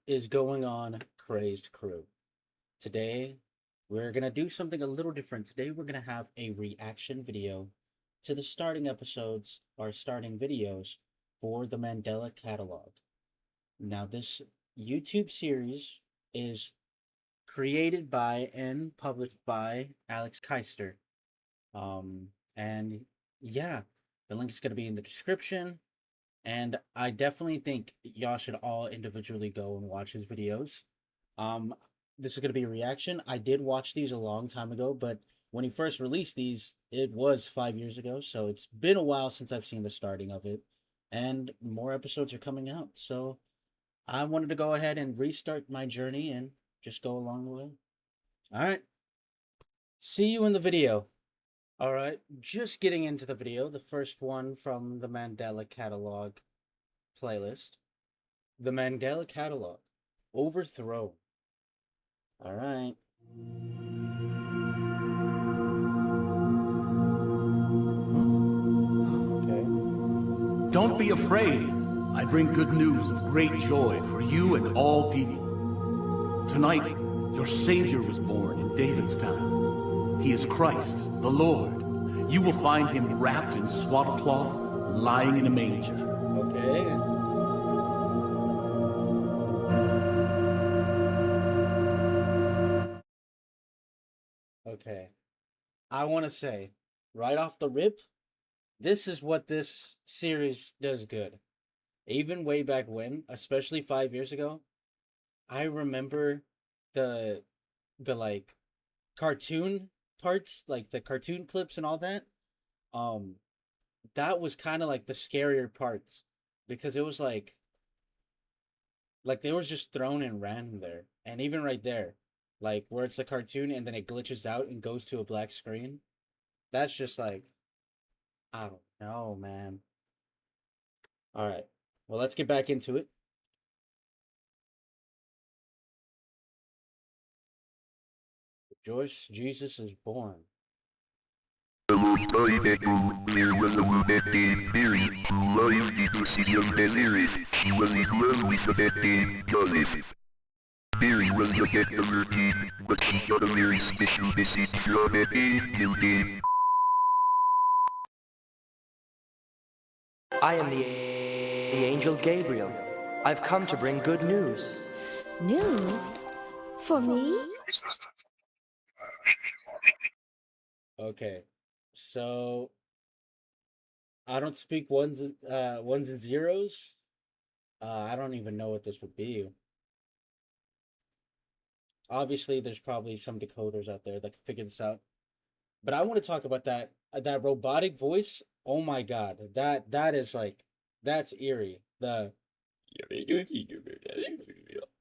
is going on, Crazed Crew? Today, we're going to do something a little different. Today, we're going to have a reaction video to the starting episodes or starting videos for the Mandela Catalogue. Now, this YouTube series is created by and published by Alex Kister. And yeah, the link is going to be in the description. And I definitely think y'all should all individually go and watch his videos. This is going to be a reaction. I did watch these a long time ago, but when he first released these, it was 5 years ago. So it's been a while since I've seen the starting of it. And more episodes are coming out. So I wanted to go ahead and restart my journey and just go along the way. All right. See you in the video. All right, just getting into the video, the first one from the Mandela Catalogue playlist. The Mandela Catalogue, Overthrown. All right. Okay. Don't be afraid. I bring good news of great joy for you and all people. Tonight, your Savior was born in David's town. He is Christ, the Lord. You will find him wrapped in swaddle cloth, lying in a manger. Okay. Okay. I want to say, right off the rip, this is what this series does good. Even way back when, especially 5 years ago, I remember the like cartoon parts, like the cartoon clips and all that. That was kind of like the scarier parts because it was like they was just thrown in random there. And even right there, like where it's a cartoon and then it glitches out and goes to a black screen, that's just like, I don't know, man. All right, well, let's get back into it. Joyce, Jesus is born. A long time ago, there was a woman named Mary who lived in the city of Nazareth. She was in love with a man named Joseph. Mary was the head of her team, but she got a very special message from an angel named. I am the angel Gabriel. I've come to bring good news. News? For me? Okay, so I don't speak ones and zeros. I don't even know what this would be. Obviously, there's probably some decoders out there that can figure this out. But I want to talk about that robotic voice. Oh my god, that is like, that's eerie. I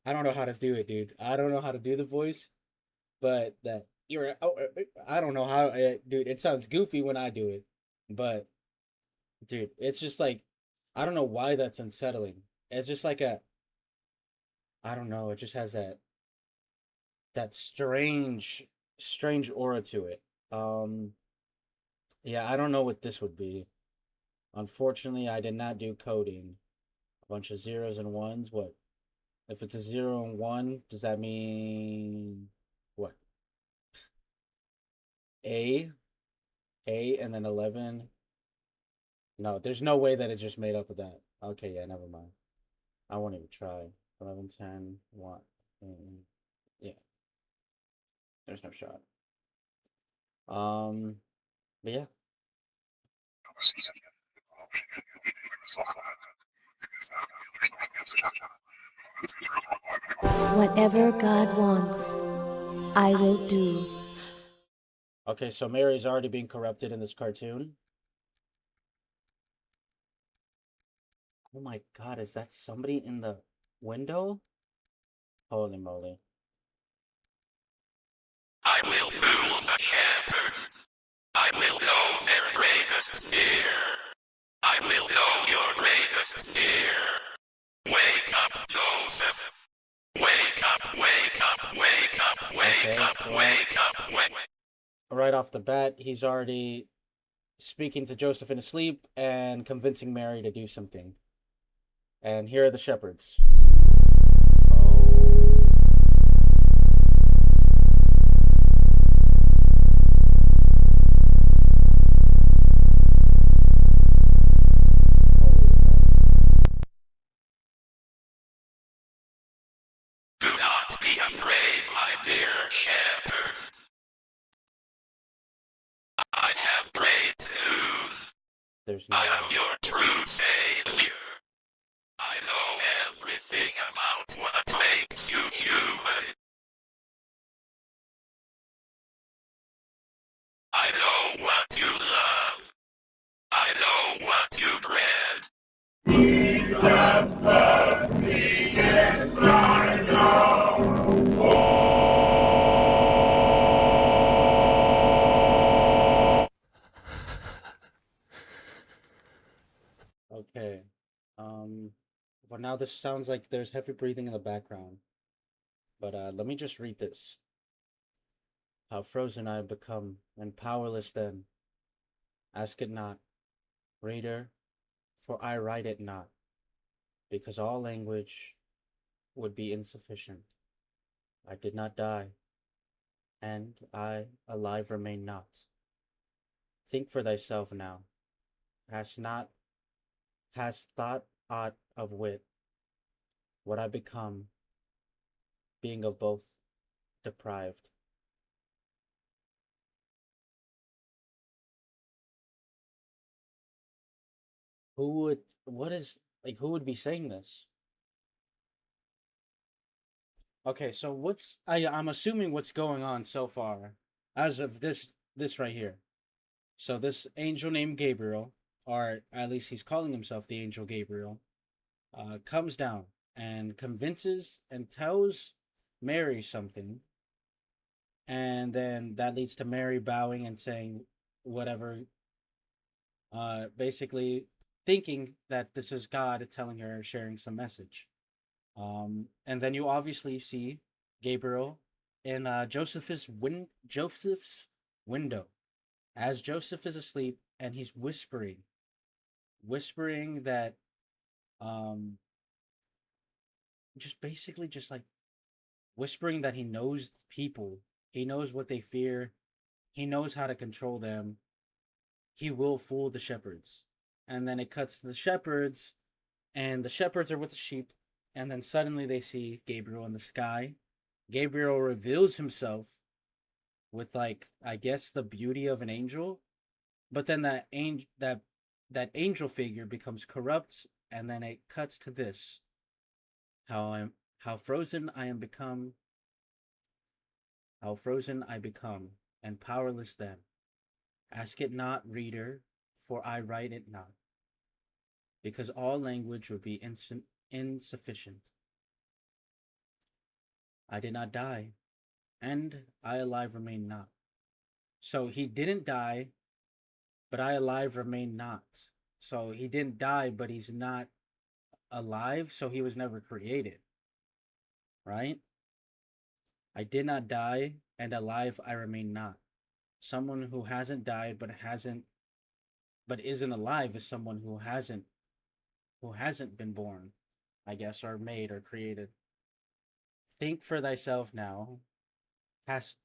don't know how to do it, dude. I don't know how to do the voice, but that. I don't know how, dude, it sounds goofy when I do it, but dude, it's just like, I don't know why that's unsettling. It's just like I don't know, it just has that strange aura to it. Yeah, I don't know what this would be. Unfortunately, I did not do coding. A bunch of zeros and ones. What? If it's a 0 and 1, does that mean what? A, and then 11. No, there's no way that it's just made up of that. Okay, yeah, never mind. I won't even try. 11, 10, 1. Yeah. There's no shot. But yeah. Whatever God wants, I will do. Okay, so Mary's already being corrupted in this cartoon. Oh my god, is that somebody in the window? Holy moly. I will fool the shepherds. I will know their greatest fear. I will know your greatest fear. Wake up, Joseph. Wake up, wake up, wake up, wake up, wake up, wake up. Right off the bat, he's already speaking to Joseph in his sleep and convincing Mary to do something. And here are the shepherds. Oh I have great news. There's no I way. am your true savior. I know everything about what makes you human. I know what you love. I know what you dread. Okay. Well, now this sounds like there's heavy breathing in the background. But let me just read this. How frozen I have become, and powerless then. Ask it not, reader, for I write it not, because all language would be insufficient. I did not die, and I alive remain not. Think for thyself now. Hast thought aught of wit, what I become, being of both deprived. Who would be saying this? Okay, so I'm assuming what's going on so far, as of this right here. So this angel named Gabriel, or at least he's calling himself the angel Gabriel, comes down and convinces and tells Mary something, and then that leads to Mary bowing and saying whatever, basically thinking that this is God telling her, sharing some message. And then you obviously see Gabriel in Joseph's window, as Joseph is asleep, and he's whispering that, just basically just like whispering that he knows people, he knows what they fear, he knows how to control them, he will fool the shepherds. And then it cuts to the shepherds, and the shepherds are with the sheep, and then suddenly they see Gabriel in the sky. Gabriel reveals himself with, like, I guess the beauty of an angel, but then that angel figure becomes corrupt, and then it cuts to this: how frozen I am become, how frozen I become, and powerless then. Ask it not, reader, for I write it not, because all language would be insufficient. I did not die, and I alive remain not. So he didn't die, but I alive remain not. So he didn't die, but he's not alive, so he was never created. Right? I did not die, and alive I remain not. Someone who hasn't died but isn't alive is someone who hasn't been born, I guess, or made or created. Think for thyself now. Hast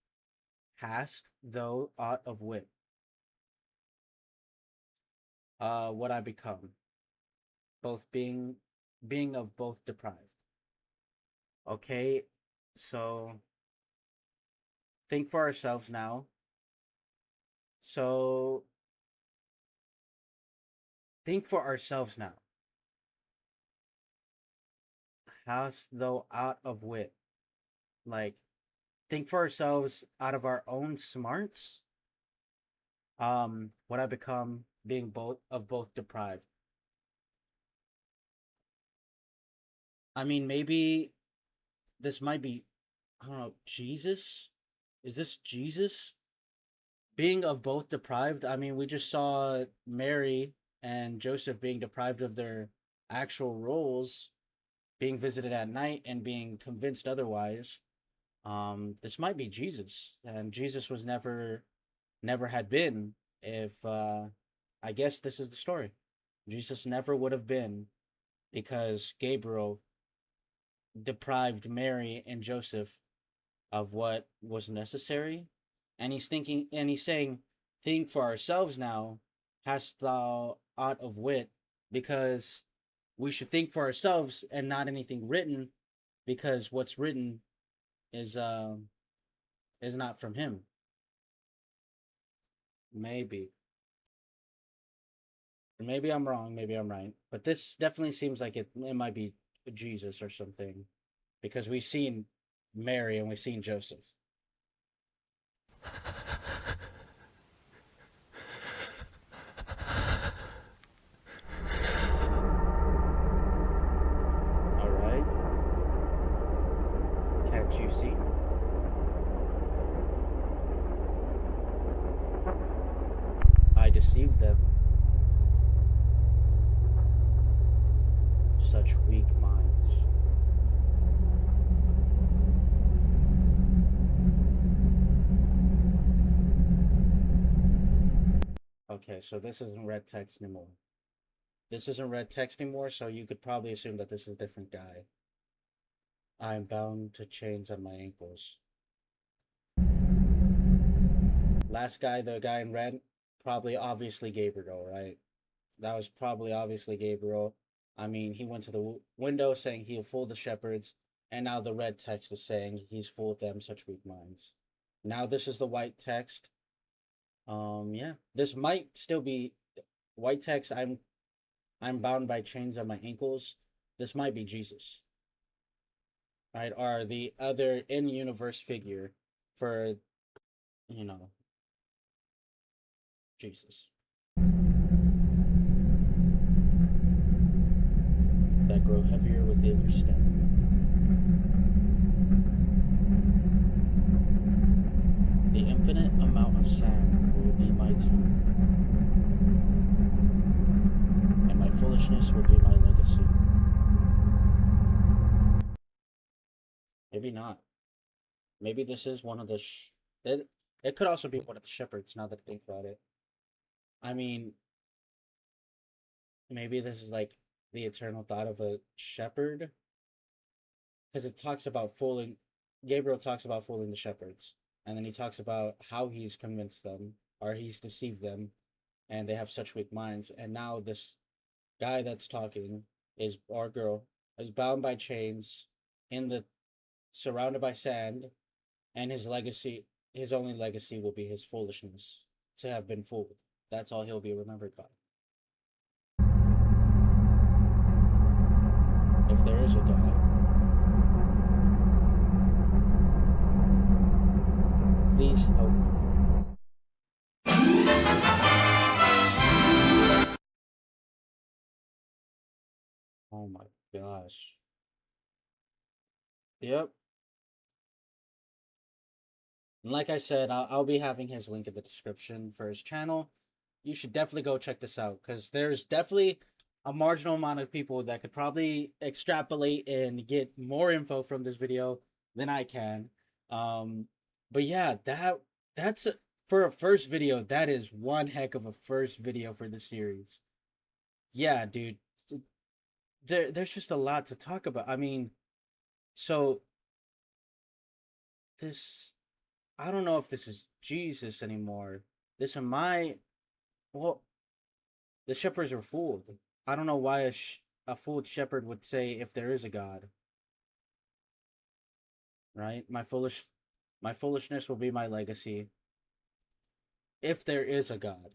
thou aught of wit? What I become, both being of both deprived. Okay, so think for ourselves now. So think for ourselves now. Hast thou aught of wit? Like, think for ourselves out of our own smarts. What I become, being both deprived. I mean, maybe this might be, I don't know, Jesus? Is this Jesus? Being of both deprived? I mean, we just saw Mary and Joseph being deprived of their actual roles, being visited at night and being convinced otherwise. This might be Jesus, and Jesus was never had been if, I guess this is the story. Jesus never would have been, because Gabriel deprived Mary and Joseph of what was necessary. And he's saying, think for ourselves now, hast thou aught of wit? Because we should think for ourselves and not anything written, because what's written is not from him. Maybe. Maybe I'm wrong, maybe I'm right. But this definitely seems like it might be Jesus or something. Because we've seen Mary and we've seen Joseph. Alright. Can't you see? I deceived them. Such weak minds. Okay, so this isn't red text anymore. This isn't red text anymore, so you could probably assume that this is a different guy. I'm bound to chains on my ankles. Last guy, the guy in red, probably obviously Gabriel, right? That was probably obviously Gabriel. I mean, he went to the window saying he'll fool the shepherds, and now the red text is saying he's fooled them, such weak minds. Now this is the white text. Yeah, this might still be white text. I'm bound by chains on my ankles. This might be Jesus, right? Or the other in-universe figure for, you know, Jesus. That grow heavier with every step. The infinite amount of sand will be my tomb, and my foolishness will be my legacy. Maybe not. Maybe this is one of the it could also be one of the shepherds, now that I think about it. I mean, maybe this is like the eternal thought of a shepherd, because it talks about fooling. Gabriel talks about fooling the shepherds, and then he talks about how he's convinced them or he's deceived them, and they have such weak minds. And now this guy that's talking is, or girl, is bound by chains, in the surrounded by sand, and his legacy, his only legacy, will be his foolishness, to have been fooled. That's all he'll be remembered by. If there is a God, please help me. Oh my gosh. Yep. And like I said, I'll be having his link in the description for his channel. You should definitely go check this out, because there's definitely a marginal amount of people that could probably extrapolate and get more info from this video than I can. But yeah, that's for a first video. That is one heck of a first video for the series. Yeah, dude. There's just a lot to talk about. I mean, so this, I don't know if this is Jesus anymore. This is well, the shepherds were fooled. I don't know why a fooled shepherd would say if there is a God. Right? My foolishness will be my legacy. If there is a God,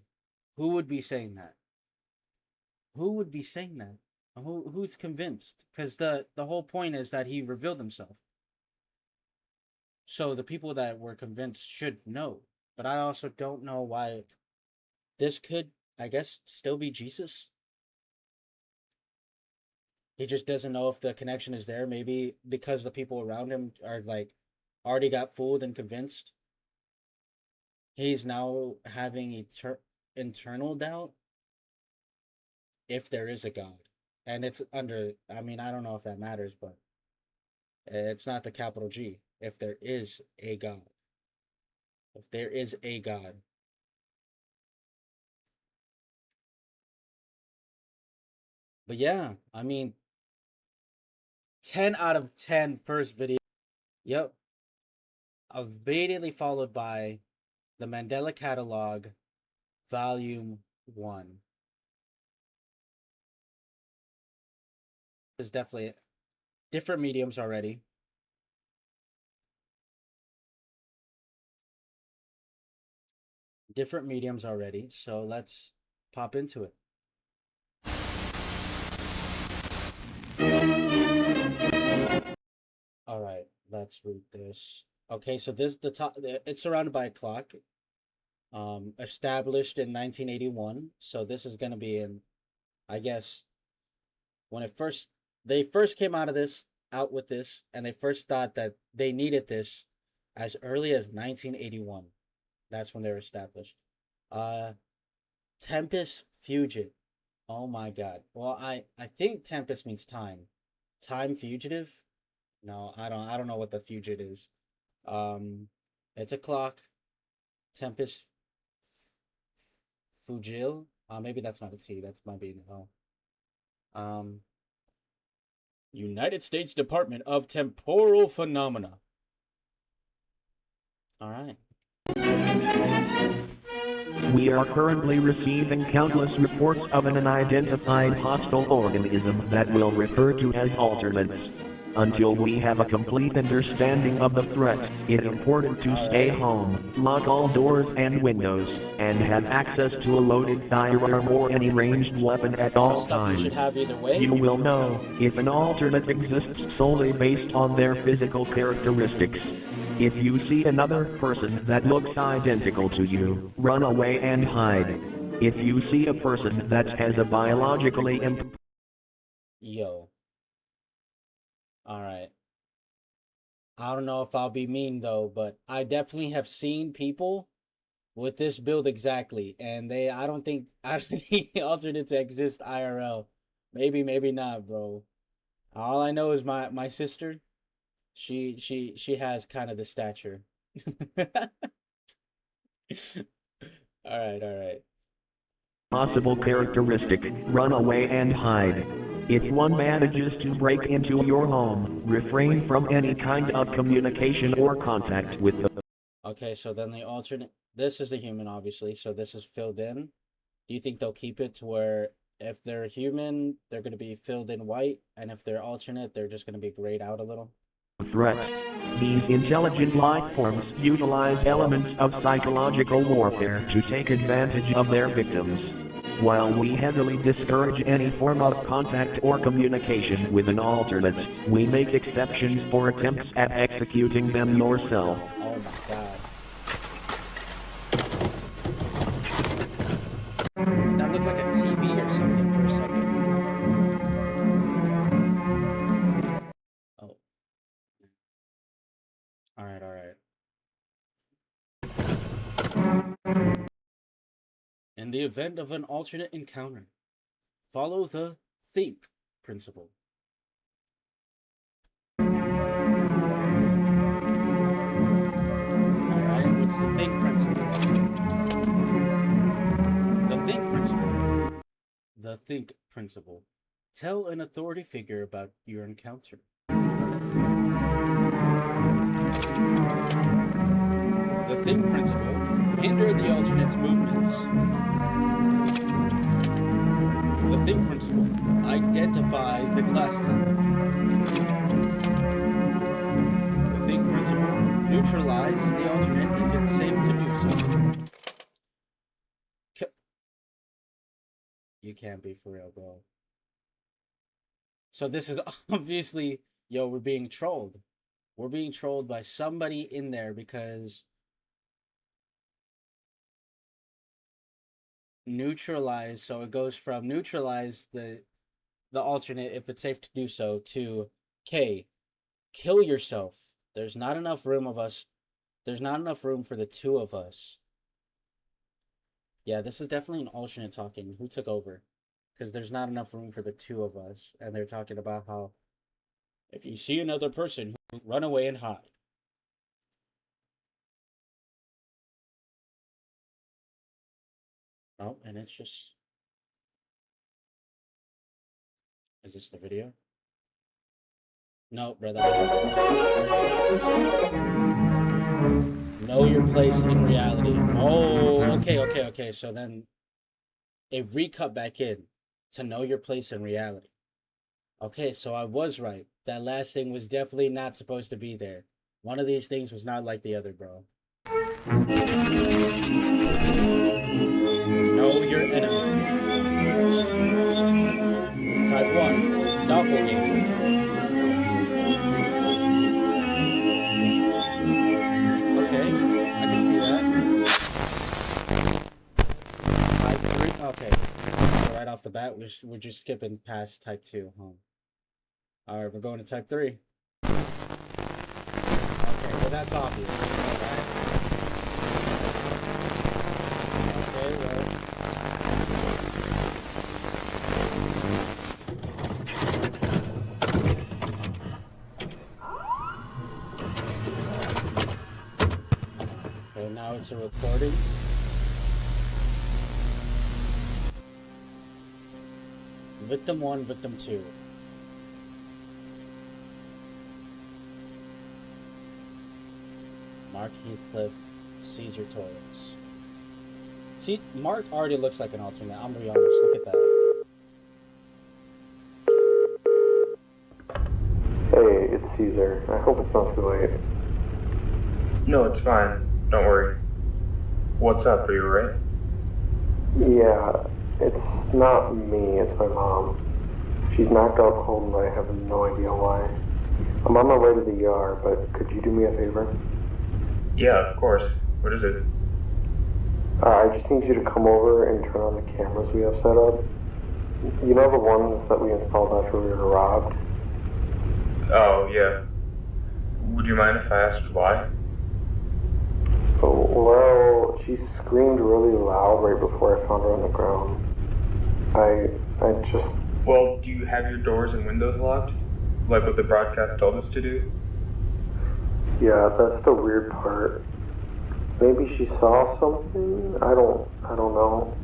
who would be saying that? Who would be saying that? Who's convinced? Because the whole point is that he revealed himself. So the people that were convinced should know. But I also don't know why this could, I guess, still be Jesus. He just doesn't know if the connection is there. Maybe because the people around him are like already got fooled and convinced. He's now having internal doubt if there is a God. And it's under, I mean, I don't know if that matters, but it's not the capital G. If there is a God. If there is a God. But yeah, I mean, 10 out of 10 first video. Yep. Immediately followed by the Mandela Catalogue, Volume 1. Is definitely different mediums already. different mediums already, so let's pop into it. All right, let's read this. Okay, so this the top. It's surrounded by a clock. Established in 1981. So this is gonna be in, I guess, when they first came out with this, and they first thought that they needed this as early as 1981. That's when they were established. Uh, Tempest Fugit. Oh my God. Well, I think Tempest means time. Time fugitive. No, I don't know what the fugit is. It's a clock. Tempest Fugil. Maybe that's not a T. That's might be an L. United States Department of Temporal Phenomena. All right. We are currently receiving countless reports of an unidentified hostile organism that we'll refer to as alternates. Until we have a complete understanding of the threat, it's important to stay home, lock all doors and windows, and have access to a loaded firearm or any ranged weapon at all Stuff you times. should have either way. You will know if an alternate exists solely based on their physical characteristics. If you see another person that looks identical to you, run away and hide. If you see a person that has a biologically Yo. All right. I don't know if I'll be mean though, but I definitely have seen people with this build exactly, and I don't think alternates exist IRL. Maybe not, bro. All I know is my sister. She has kind of the stature. All right. possible characteristic, run away and hide. If one manages to break into your home, refrain from any kind of communication or contact with the... Okay, so then the alternate, this is a human, obviously, so this is filled in. Do you think they'll keep it to where if they're human, they're going to be filled in white, and if they're alternate, they're just going to be grayed out a little? threat. These intelligent life forms utilize elements of psychological warfare to take advantage of their victims. While we heavily discourage any form of contact or communication with an alternate, we make exceptions for attempts at executing them yourself. Oh my God. That looked like a TV or something for a second. Oh. All right. In the event of an alternate encounter, follow the think principle. Alright, what's the think principle? The think principle. Tell an authority figure about your encounter. The think principle. Hinder the alternate's movements. The think principle. Identify the class type. The think principle. Neutralize the alternate if it's safe to do so. You can't be for real, bro. So this is obviously, yo, we're being trolled. We're being trolled by somebody in there because neutralize, so it goes from neutralize the alternate if it's safe to do so to K, kill yourself. There's not enough room for the two of us. Yeah, this is definitely an alternate talking. Who took over? Because there's not enough room for the two of us, and they're talking about how if you see another person, run away and hide. Oh, and it's just... Is this the video? No, brother. Know your place in reality. Oh, okay. So then it recut back in to know your place in reality. Okay, so I was right. That last thing was definitely not supposed to be there. One of these things was not like the other, bro. your enemy. Type 1, doppelganger. Okay, I can see that. Type 3, okay. So right off the bat, we're just skipping past type 2, huh? Alright, we're going to type 3. Okay, well that's obvious. Alright. Okay, well. Okay, now it's a recording. Victim 1, Victim 2. Mark Heathcliff, Caesar Torres. See, Mark already looks like an alternate. I'm gonna be honest. Look at that. Hey, it's Caesar. I hope it's not too late. No, it's fine. Don't worry. What's up? Are you alright? Yeah, it's not me, it's my mom. She's knocked out cold and I have no idea why. I'm on my way to the ER, but could you do me a favor? Yeah, of course. What is it? I just need you to come over and turn on the cameras we have set up. You know the ones that we installed after we were robbed? Oh, yeah. Would you mind if I asked why? Oh, well, she screamed really loud right before I found her on the ground. I just... Well, do you have your doors and windows locked? Like what the broadcast told us to do? Yeah, that's the weird part. Maybe she saw something? I don't know.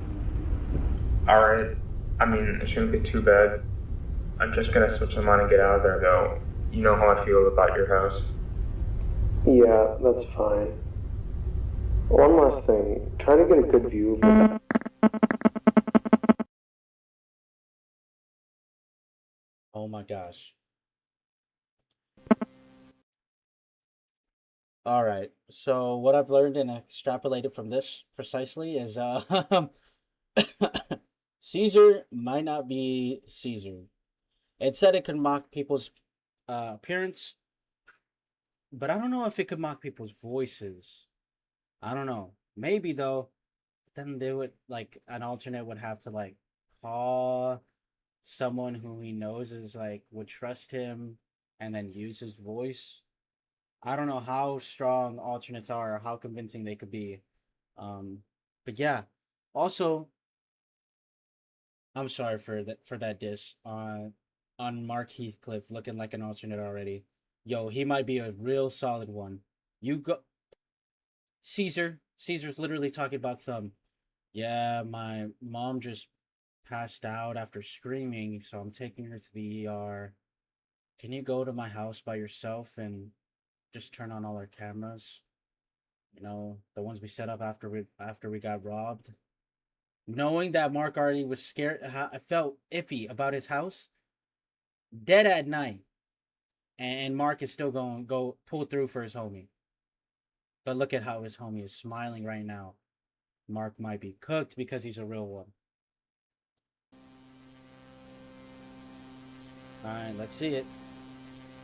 Alright. I mean, it shouldn't be too bad. I'm just gonna switch them on and get out of there, though. You know how I feel about your house. Yeah, that's fine. One last thing. Try to get a good view of the... Oh my gosh. All right. So what I've learned and extrapolated from this precisely is Caesar might not be Caesar. It said it could mock people's appearance, but I don't know if it could mock people's voices. I don't know. Maybe though. Then they would like an alternate would have to like call someone who he knows is like would trust him and then use his voice. I don't know how strong alternates are or how convincing they could be. But yeah. Also, I'm sorry for that diss on Mark Heathcliff looking like an alternate already. Yo, he might be a real solid one. You go Caesar's literally talking about some, yeah, my mom just passed out after screaming, so I'm taking her to the ER. Can you go to my house by yourself and just turn on all our cameras? You know, the ones we set up after we got robbed. Knowing that Mark already was scared, I felt iffy about his house. Dead at night, and Mark is still going go pull through for his homie. But look at how his homie is smiling right now. Mark might be cooked because he's a real one. Alright, let's see it.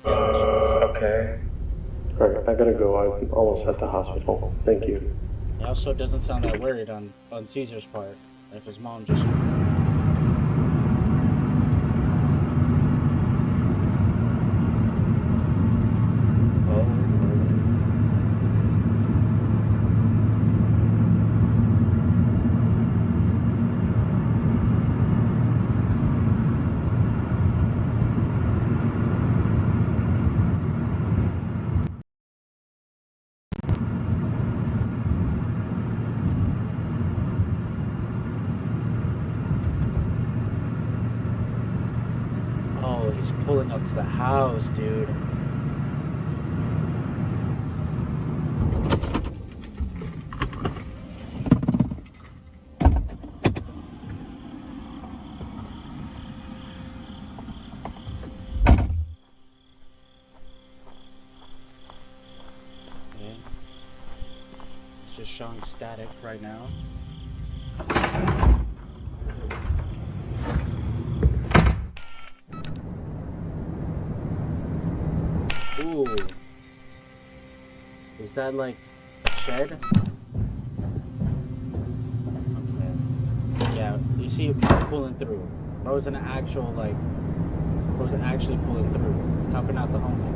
Gosh, Okay. Alright, I gotta go. I'm almost at the hospital. Thank you. He also doesn't sound that worried on Caesar's part. If his mom just... Oh, he's pulling up to the house, dude. Okay. It's just showing static right now. is that like a shed? Okay. Yeah, you see Mark pulling through. Bro's actually pulling through, helping out the homie.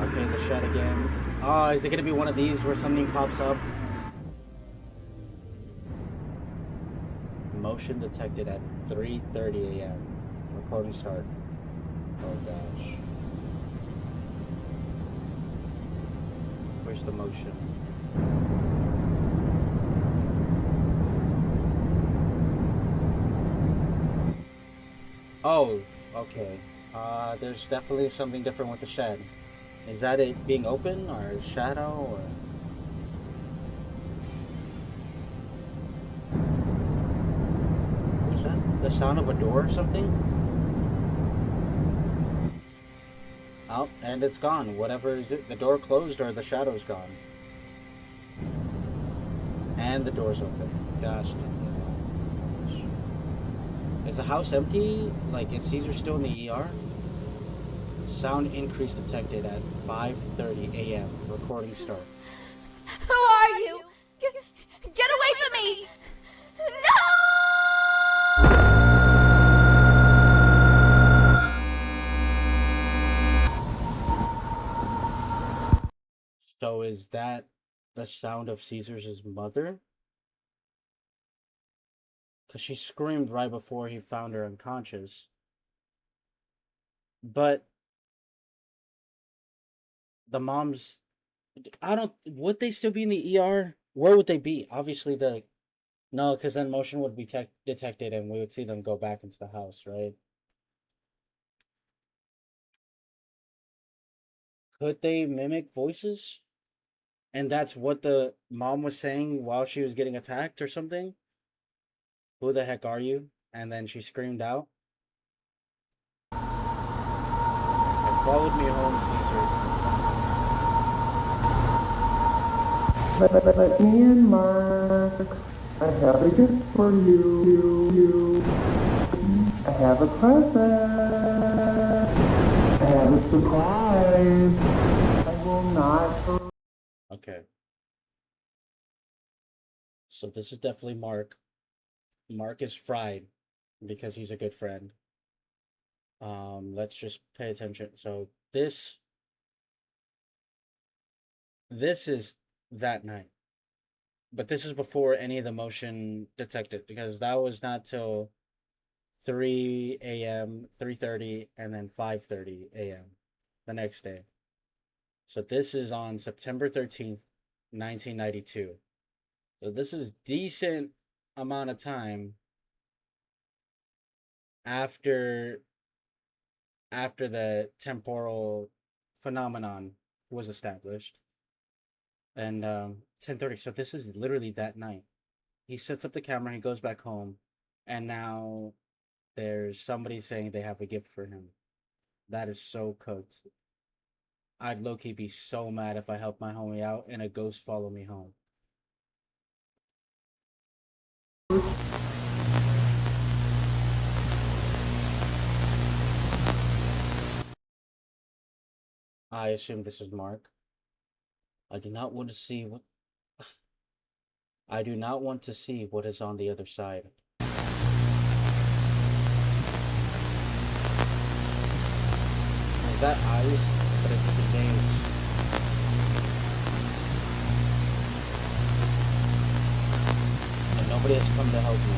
Okay, the shed again. Oh, is it gonna be one of these where something pops up? Motion detected at 3:30 a.m. Recording start. Oh gosh. Where's the motion? Oh, okay. There's definitely something different with the shed. Is that it being open or a shadow or? Is that the sound of a door or something? Oh, and it's gone. Whatever is it? The door closed or the shadow's gone. And the door's open. Gosh. Is the house empty? Like, is Caesar still in the ER? Sound increase detected at 5:30 a.m. Recording start. Who are you? Get away from me! No! So is that the sound of Caesar's mother? Because she screamed right before he found her unconscious. But the moms, would they still be in the ER? Where would they be? Obviously no, because then motion would be detected and we would see them go back into the house, right? Could they mimic voices? And that's what the mom was saying while she was getting attacked or something? Who the heck are you? And then she screamed out. And followed me home, Caesar. Let me in, Mark. I have a gift for you. I have a present. I have a surprise. I will not. Okay. So this is definitely Mark. Mark is fried because he's a good friend. Let's just pay attention. So this is that night. But this is before any of the motion detected because that was not till 3 a.m., 3:30, and then 5:30 a.m. the next day. So this is on September 13th, 1992. So this is decent amount of time after the temporal phenomenon was established. And 10:30. So this is literally that night. He sets up the camera, he goes back home, and now there's somebody saying they have a gift for him. That is so cooked. I'd low-key be so mad if I helped my homie out and a ghost follow me home. I assume this is Mark. I do not want to see what is on the other side. Is that eyes? But it's the days. And nobody has come to help me.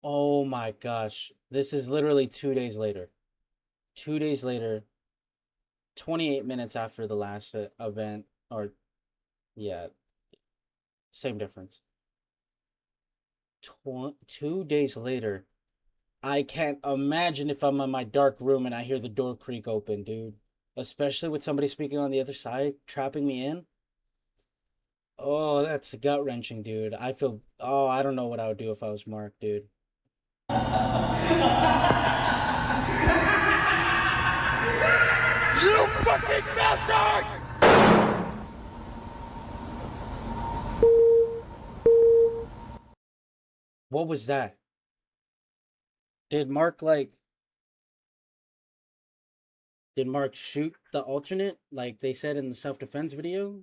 Oh my gosh. This is literally 2 days later. 2 days later, 28 minutes after the last event, or yeah, same difference. 2 days later, I can't imagine if I'm in my dark room and I hear the door creak open, dude. Especially with somebody speaking on the other side, trapping me in. Oh, that's gut-wrenching, dude. I don't know what I would do if I was Mark, dude. You fucking bastard! What was that? Did Mark, like... Did Mark shoot the alternate, like they said in the self-defense video?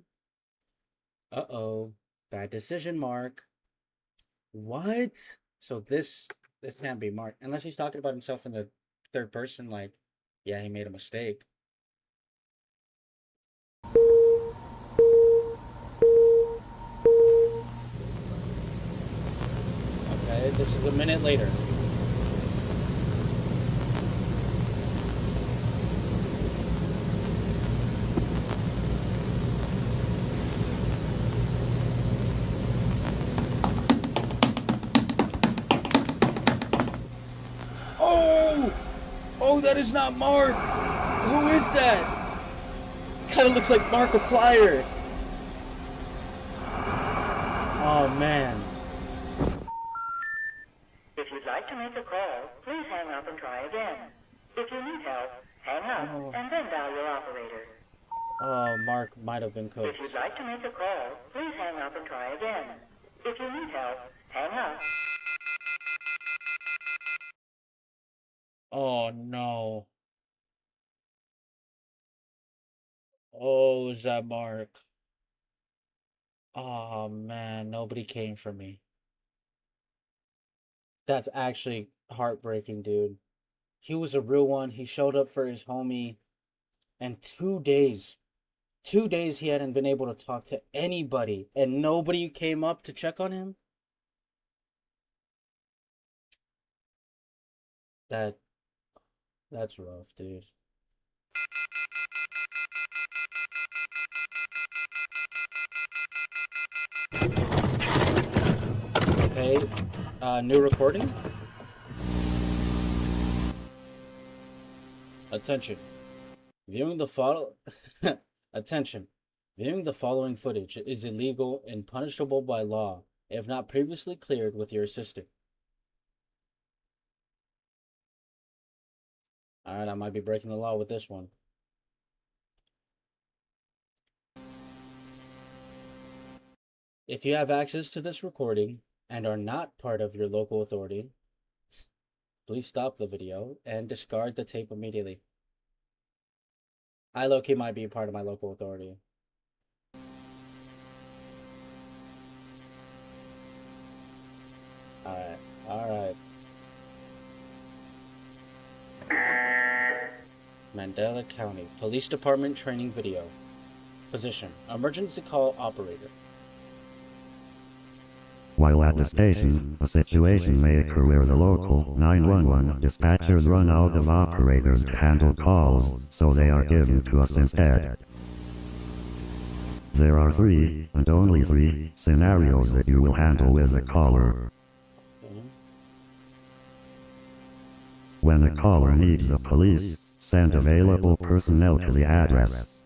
Uh-oh. Bad decision, Mark. What? So this can't be Mark. Unless he's talking about himself in the third person, like, yeah, he made a mistake. Okay, this is a minute later. Oh, that is not Mark! Who is that? Kinda looks like Markiplier. Oh, man. If you'd like to make a call, please hang up and try again. If you need help, hang up and then dial your operator. Oh, Mark might have been If cooked. you'd like to make a call, please hang up and try again. If you need help, hang up. Oh, no. Oh, is that Mark? Oh, man, nobody came for me. That's actually heartbreaking, dude. He was a real one. He showed up for his homie. And 2 days he hadn't been able to talk to anybody. And nobody came up to check on him? That's rough, dude. Okay, new recording? Attention. Viewing the Attention. Viewing the following footage is illegal and punishable by law if not previously cleared with your assistant. Alright, I might be breaking the law with this one. If you have access to this recording and are not part of your local authority, please stop the video and discard the tape immediately. I low-key might be a part of my local authority. Alright. Mandela County Police Department training video. Position: emergency call operator. While at the station, a situation may occur where the local 911 dispatchers run out of operators to handle calls, so they are given to us instead. There are 3, and only 3, scenarios that you will handle with a caller. When a caller needs the police, send available personnel to the address.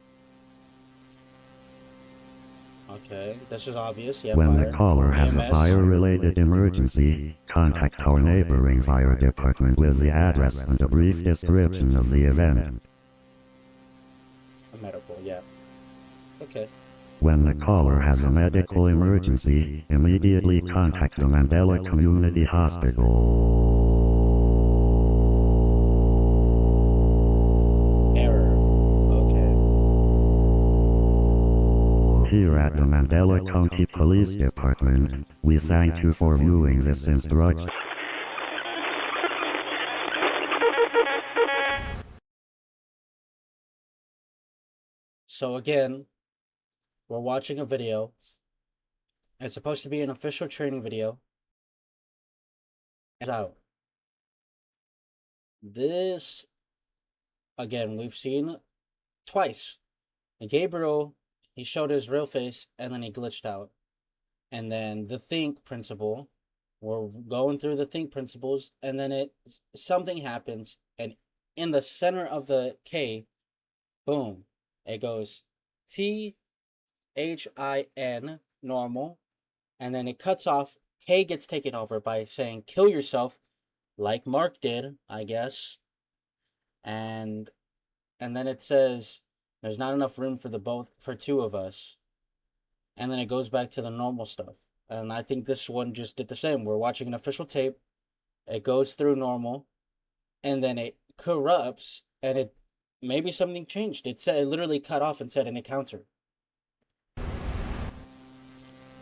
Okay, this is obvious. Yeah, When fire. the caller has a EMS. fire-related emergency, contact our neighboring fire department with the address and a brief description of the event. A medical, yeah. Okay. When the caller has a medical emergency, immediately contact the Mandela Community Hospital. Here at the Mandela County Police Department, we thank you for viewing this instruction. So again, we're watching a video. It's supposed to be an official training video. It's out. This, again, we've seen twice. And Gabriel, he showed his real face, and then he glitched out. And then the think principle, we're going through the think principles, and then something happens, and in the center of the K, boom, it goes THIN, normal, and then it cuts off. K gets taken over by saying kill yourself, like Mark did, I guess. And then it says there's not enough room for two of us. And then it goes back to the normal stuff. And I think this one just did the same. We're watching an official tape. It goes through normal, and then it corrupts, and it maybe something changed. It said it literally cut off and said an encounter.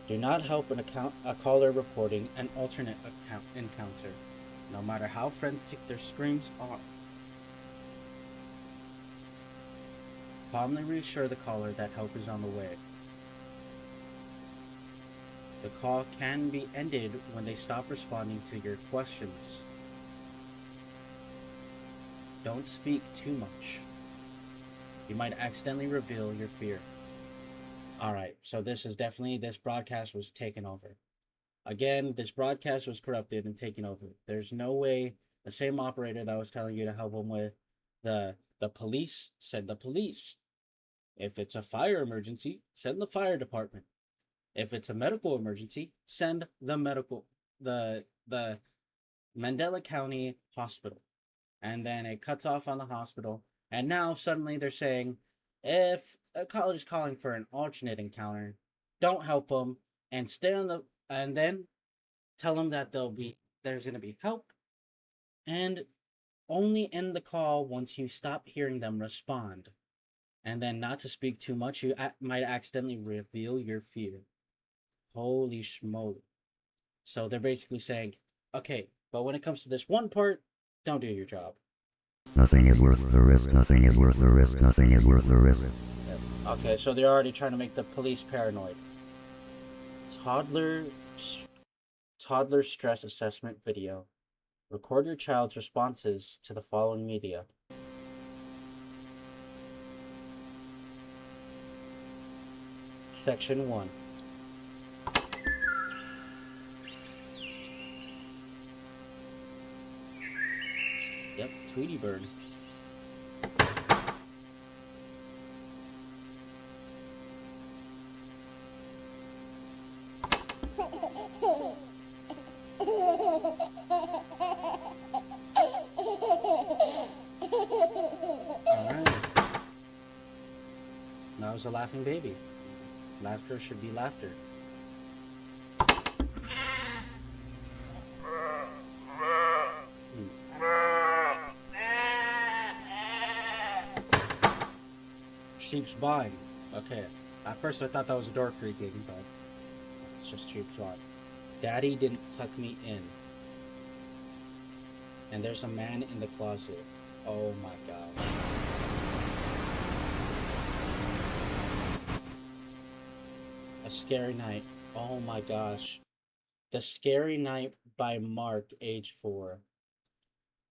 Do not help a caller reporting an alternate encounter, no matter how frantic their screams are. Calmly reassure the caller that help is on the way. The call can be ended when they stop responding to your questions. Don't speak too much. You might accidentally reveal your fear. Alright, so this broadcast was taken over. Again, this broadcast was corrupted and taken over. There's no way the same operator that was telling you to help him with the police, send the police. If it's a fire emergency, send the fire department. If it's a medical emergency, send the Mandela County hospital. And then it cuts off on the hospital. And now suddenly they're saying, if a college is calling for an alternate encounter, don't help them and stay on and then tell them that there's going to be help, and only end the call once you stop hearing them respond. And then not to speak too much, you might accidentally reveal your fear. Holy schmoly. So they're basically saying, okay, but when it comes to this one part, don't do your job. Nothing is worth the risk, nothing is worth the risk, nothing is worth the risk. Okay, so they're already trying to make the police paranoid. Toddler stress assessment video. Record your child's responses to the following media. Section 1. Yep, Tweety Bird. Alright. That was a laughing baby. Laughter should be laughter. Sheep's buying. Okay. At first I thought that was a door creaking, but it's just sheep's buying. Daddy didn't tuck me in. And there's a man in the closet. Oh my gosh. A Scary Night. Oh my gosh. The Scary Night by Mark, age 4.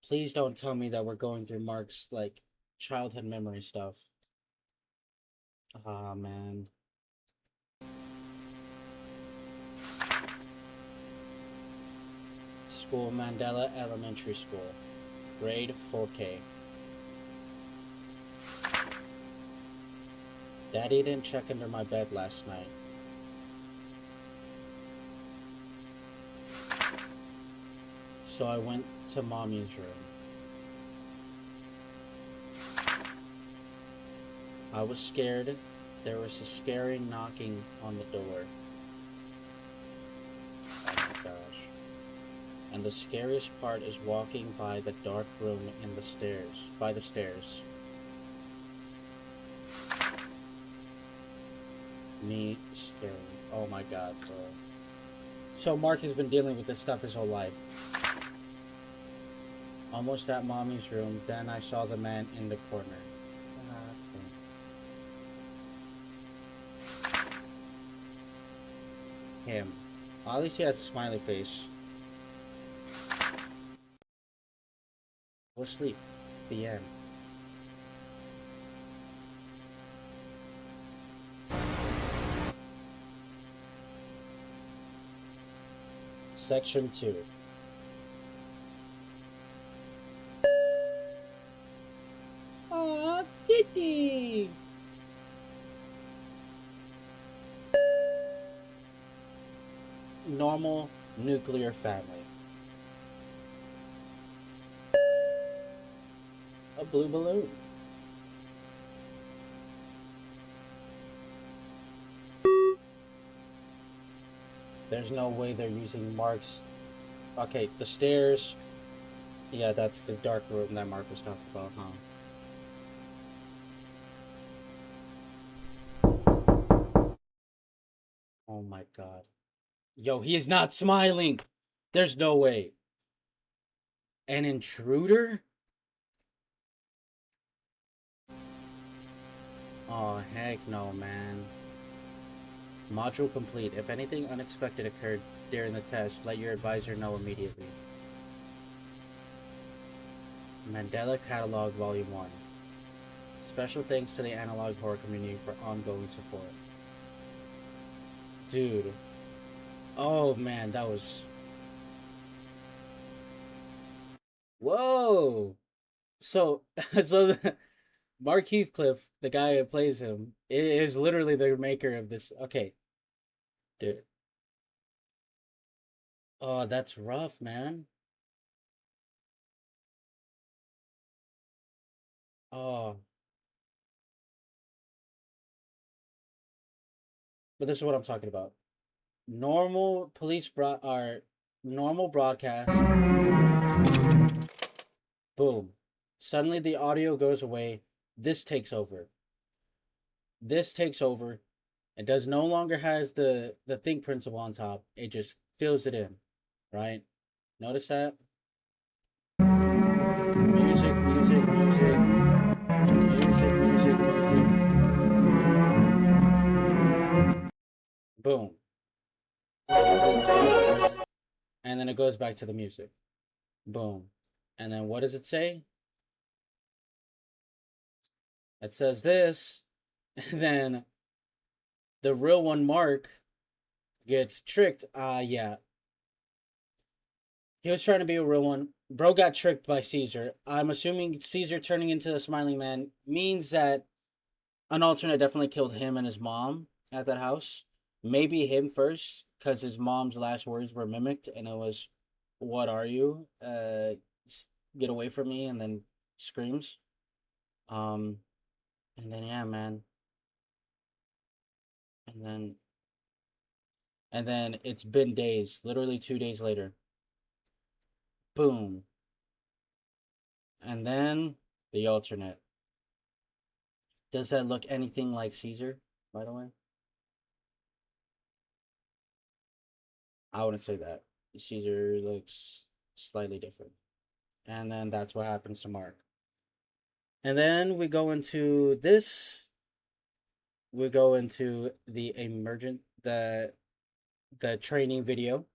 Please don't tell me that we're going through Mark's, childhood memory stuff. Ah, man. School, Mandela Elementary School. Grade 4K. Daddy didn't check under my bed last night. So I went to Mommy's room. I was scared. There was a scary knocking on the door. Oh my gosh. And the scariest part is walking by the dark room in the stairs, by the stairs. Me scary. Oh my god, bro. So Mark has been dealing with this stuff his whole life. Almost at Mommy's room, then I saw the man in the corner. Him. Well, at least he has a smiley face. Go sleep. The end. Section 2. Aw, Kitty! Normal nuclear family. A blue balloon. There's no way they're using Mark's. Okay, the stairs. Yeah, that's the dark room that Mark was talking about, huh? Oh my god. Yo, he is not smiling. There's no way. An intruder? Oh, heck no, man. Module complete. If anything unexpected occurred during the test, let your advisor know immediately. Mandela Catalogue Volume 1. Special thanks to the analog horror community for ongoing support. Dude. Oh man, that was... Whoa! So, Mark Heathcliff, the guy who plays him, is literally the maker of this. Okay. Dude. Oh, that's rough, man. Oh. But this is what I'm talking about. Normal police normal broadcast. Boom. Suddenly the audio goes away. This takes over. This takes over. It does no longer has the think principle on top. It just fills it in. Right? Notice that? Music, music, music. Music, music, music. Boom. And then it goes back to the music. Boom. And then what does it say? It says this. And then the real one, Mark, gets tricked. Yeah. He was trying to be a real one. Bro got tricked by Caesar. I'm assuming Caesar turning into the smiling man means that an alternate definitely killed him and his mom at that house. Maybe him first, because his mom's last words were mimicked, and it was, "What are you? Get away from me!" And then screams. And then yeah, man. And then it's been days, literally 2 days later. Boom. And then the alternate. Does that look anything like Caesar, by the way? I wouldn't say that. Caesar looks slightly different. And then that's what happens to Mark. And then we go into this. We go into the the training video.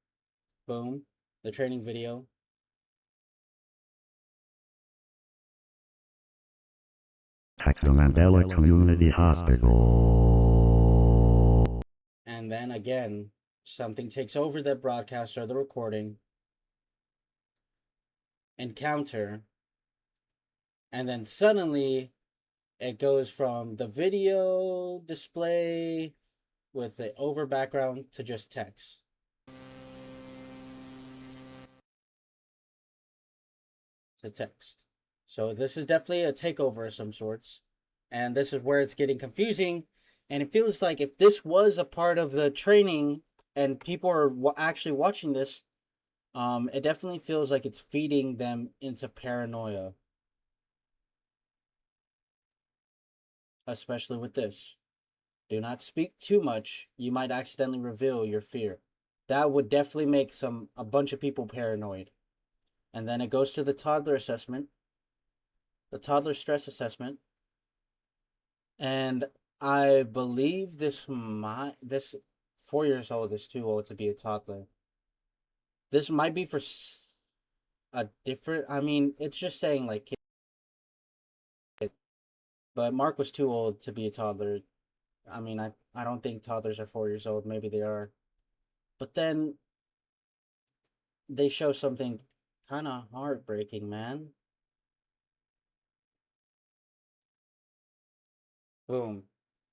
Boom. The training video. At the Mandela Community Hospital. And then again, something takes over the broadcast or the recording. Encounter. And then suddenly it goes from the video display with the over background to just text. To text. So this is definitely a takeover of some sorts. And this is where it's getting confusing. And it feels like if this was a part of the training and people are actually watching this, it definitely feels like it's feeding them into paranoia. Especially with this. Do not speak too much. You might accidentally reveal your fear. That would definitely make a bunch of people paranoid. And then it goes to the toddler assessment. The toddler stress assessment. And I believe this 4 years old is too old to be a toddler. This might be for a different, I mean, it's just saying like kid. But Mark was too old to be a toddler. I mean, I don't think toddlers are 4 years old. Maybe they are. But then they show something kind of heartbreaking, man. Boom.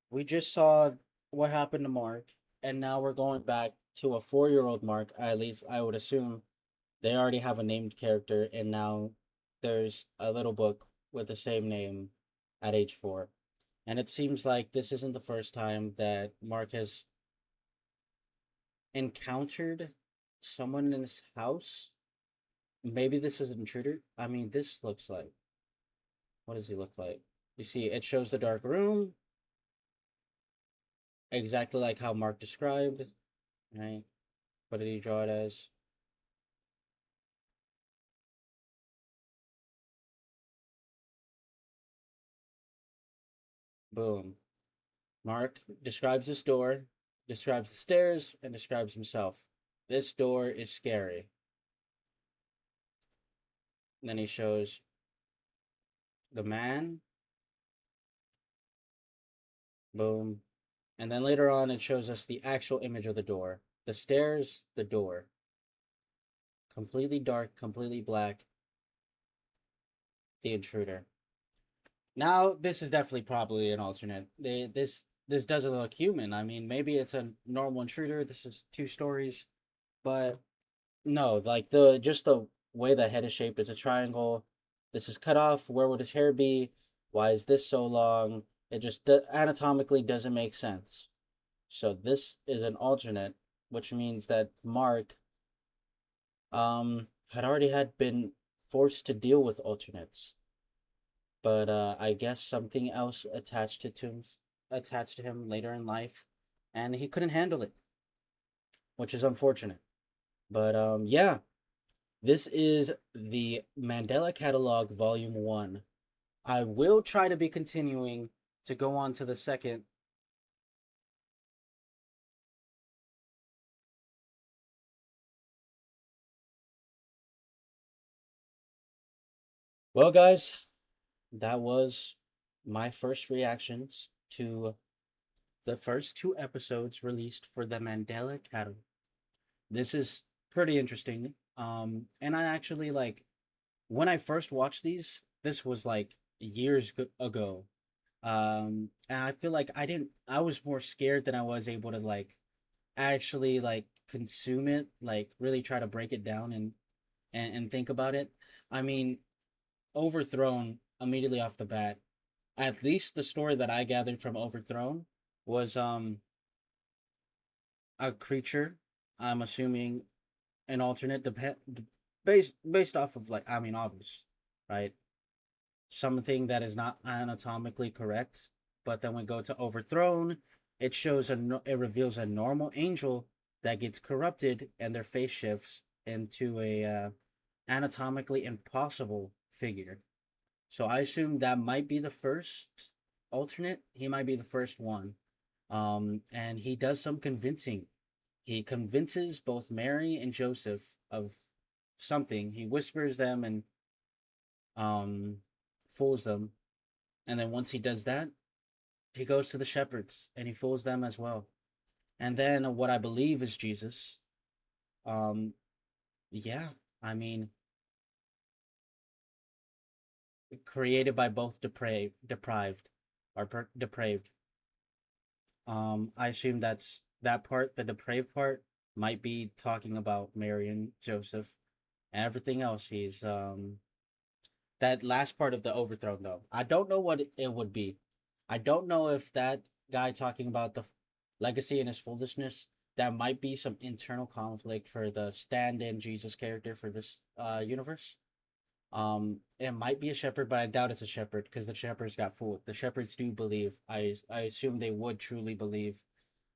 We just saw what happened to Mark, and now we're going back to a 4-year-old Mark. At least I would assume they already have a named character, and now there's a little book with the same name at age 4. And it seems like this isn't the first time that Mark has encountered someone in his house. Maybe this is an intruder. I mean, this looks like. What does he look like? You see, it shows the dark room. Exactly like how Mark described. Right? What did he draw it as? Boom. Mark describes this door, describes the stairs, and describes himself. This door is scary. And then he shows the man. Boom. And then later on, it shows us the actual image of the door. The stairs, the door. Completely dark, completely black. The intruder. Now, this is definitely probably an alternate. This doesn't look human. I mean, maybe it's a normal intruder. This is 2 stories, but no, like the way the head is shaped is a triangle. This is cut off. Where would his hair be? Why is this so long? It just anatomically doesn't make sense. So this is an alternate, which means that Mark had already had been forced to deal with alternates. But I guess something else attached to him later in life, and he couldn't handle it, which is unfortunate. But yeah, this is the Mandela Catalogue Volume 1. I will try to be continuing to go on to the second. Well, guys, that was my first reactions to the first 2 episodes released for the Mandela Catalogue. This is pretty interesting. And I actually like when I first watched these, this was like years ago. And I feel like I was more scared than I was able to like actually like consume it, like really try to break it down and think about it. I mean, Overthrown immediately off the bat, at least the story that I gathered from Overthrown was a creature, I'm assuming an alternate based off of like, I mean, obvious, right? Something that is not anatomically correct, but then we go to Overthrown, it it reveals a normal angel that gets corrupted and their face shifts into a anatomically impossible figure. So I assume that might be the first alternate. He might be the first one. And he does some convincing. He convinces both Mary and Joseph of something. He whispers them and fools them. And then once he does that, he goes to the shepherds and he fools them as well. And then what I believe is Jesus. Yeah, I mean, created by both deprived or depraved. I assume that part, the depraved part, might be talking about Mary and Joseph, and everything else. He's that last part of the Overthrown though. I don't know what it would be. I don't know if that guy talking about the legacy and his foolishness, that might be some internal conflict for the stand-in Jesus character for this universe. It might be a shepherd, but I doubt it's a shepherd because the shepherds got fooled. The shepherds do believe. I assume they would truly believe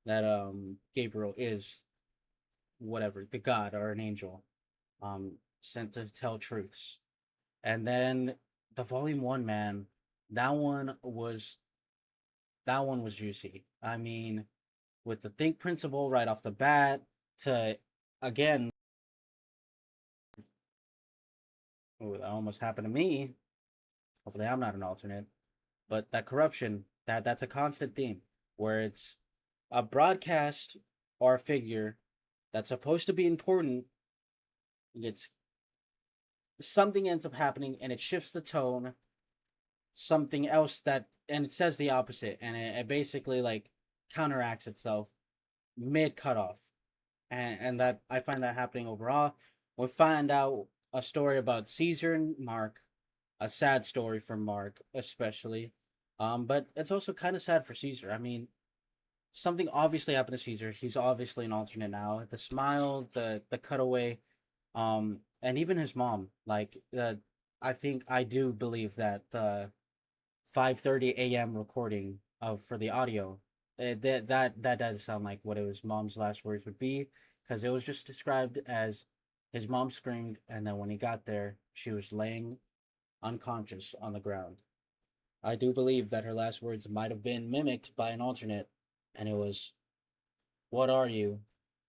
that Gabriel is whatever, the god or an angel, sent to tell truths. And then the volume 1, man, that one was juicy. I mean, with the think principle right off the bat to again. Oh, that almost happened to me. Hopefully I'm not an alternate. But that corruption, that's a constant theme where it's a broadcast or a figure that's supposed to be important. It's something ends up happening and it shifts the tone. Something else and it says the opposite, and it basically like counteracts itself mid cutoff. And that I find that happening overall. We find out a story about Caesar and Mark, a sad story for Mark especially, but it's also kind of sad for Caesar. I mean, something obviously happened to Caesar. He's obviously an alternate now. The smile, the cutaway, and even his mom. Like, I do believe that the 5:30 a.m. recording of for the audio, that does sound like what his mom's last words would be, because it was just described as his mom screamed, and then when he got there, she was laying unconscious on the ground. I do believe that her last words might have been mimicked by an alternate, and it was, "What are you?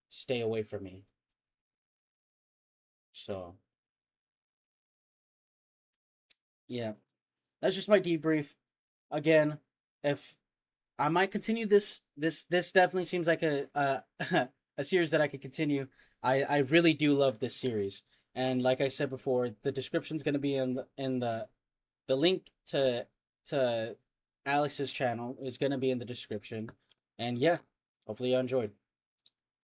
Stay away from me." So, yeah, that's just my debrief. Again, if I might continue this definitely seems like a a series that I could continue. I really do love this series, and like I said before, the description's gonna be in the link to Alex's channel is gonna be in the description, and yeah, hopefully you enjoyed.